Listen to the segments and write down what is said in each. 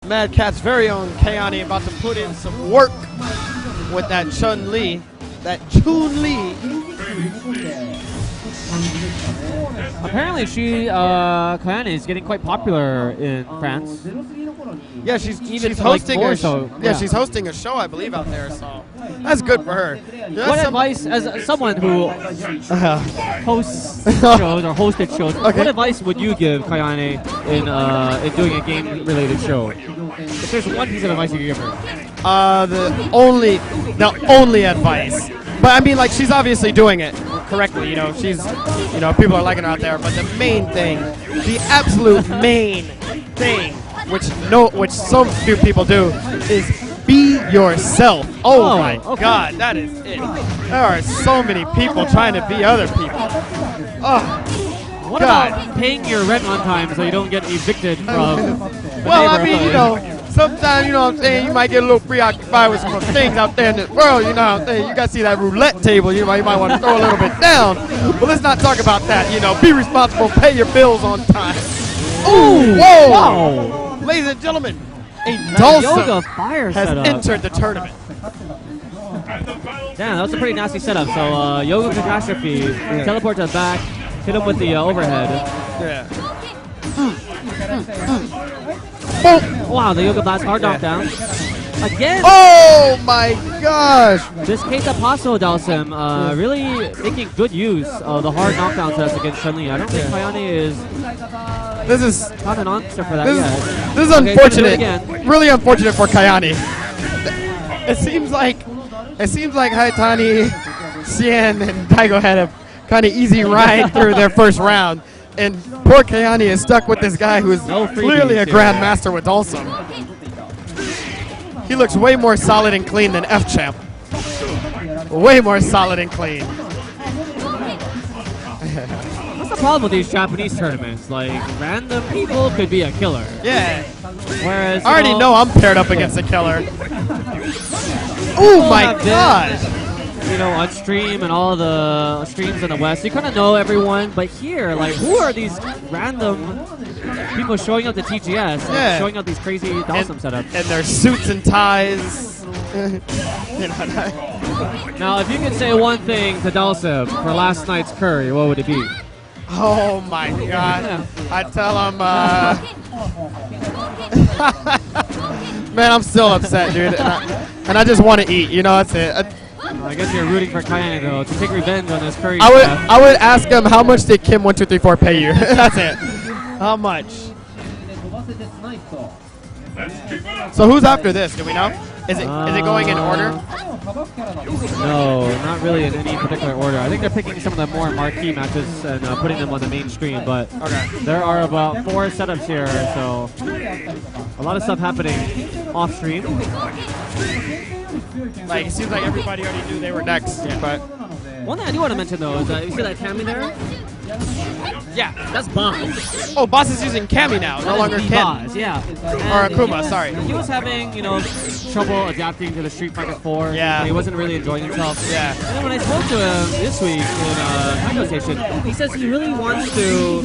Mad Cat's very own Kayane about to put in some work with that Chun-Li. That Chun-Li. Apparently, Kayane is getting quite popular in France. Yeah, she's hosting hosting a show. Yeah, she's hosting a show, I believe, out there. So that's good for her. Yeah, What advice, as someone who hosts shows or hosted shows, what advice would you give Kayane in doing a game-related show? If there's one piece of advice you could give her. The only advice. But I mean, like, she's obviously doing it correctly. You know, she's, you know, people are liking her out there. But the main thing, the absolute main thing, which so few people do, is be yourself. Oh my God, that is it. There are so many people trying to be other people. Oh, what about paying your rent on time so you don't get evicted from? Well, I mean, you know, sometimes, you know what I'm saying, you might get a little preoccupied with some things out there in this world, you know what I'm saying. You got to see that roulette table, you might want to throw a little bit down. But let's not talk about that, you know. Be responsible, pay your bills on time. Ooh, whoa! Wow. Ladies and gentlemen, a Dulcim has entered the tournament. Damn, that was a pretty nasty setup. So, Yoga Catastrophe teleports us back, hit him with the overhead. Yeah. Wow, the Yoga Blast hard knockdown. Again! Oh my gosh! This case of Paso Dulcim really making good use of the hard knockdown test against Chun-Li. I don't think Kayane is not an answer for that yet. This is unfortunate. Really unfortunate for Kayane. It seems like Haitani, Xian, and Daigo had a kind of easy ride through their first round. And poor Kayane is stuck with this guy who is clearly a grandmaster with Dulcim. He looks way more solid and clean than F-Champ. Way more solid and clean. What's the problem with these Japanese tournaments? Like, random people could be a killer. Yeah. Whereas, I already know I'm paired up against a killer. Oh my gosh! You know, on stream and all the streams in the West, you kind of know everyone. But here, like, who are these random people showing up to TGS and showing up these crazy Dulcim setups? And their suits and ties. Now, if you could say one thing to Dulcim for last night's curry, what would it be? Oh my God! I'd tell him, man, I'm still upset, dude, and I just want to eat. You know, that's it. I guess you're rooting for Kayane though to take revenge on this curry. I would ask him, how much did Kim1234 pay you? That's it. How much? So who's after this? Do we know? Is it going in order? No, not really in any particular order. I think they're picking some of the more marquee matches and putting them on the main stream. But there are about 4 setups here, so a lot of stuff happening off stream. Like, it seems like everybody already knew they were next. Yeah. But one thing I do want to mention though is you see that Cami there? Yeah, that's Boss. Oh, Boss is using Cami now, no longer Ken. Boss, yeah. Or Akuma, sorry. He was having, you know, trouble adapting to the Street Fighter 4. Yeah. He wasn't really enjoying himself. Yeah. And then when I spoke to him this week in Taiko Station, he says he really wants to,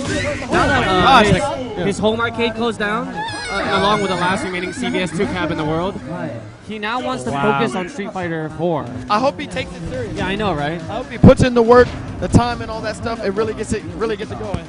now that his home arcade closed down, along with the last remaining CVS 2 cab in the world, he now wants to focus on Street Fighter 4. I hope he takes it serious. Yeah, I know, right? I hope he puts in the work, the time, and all that stuff. It really gets it going.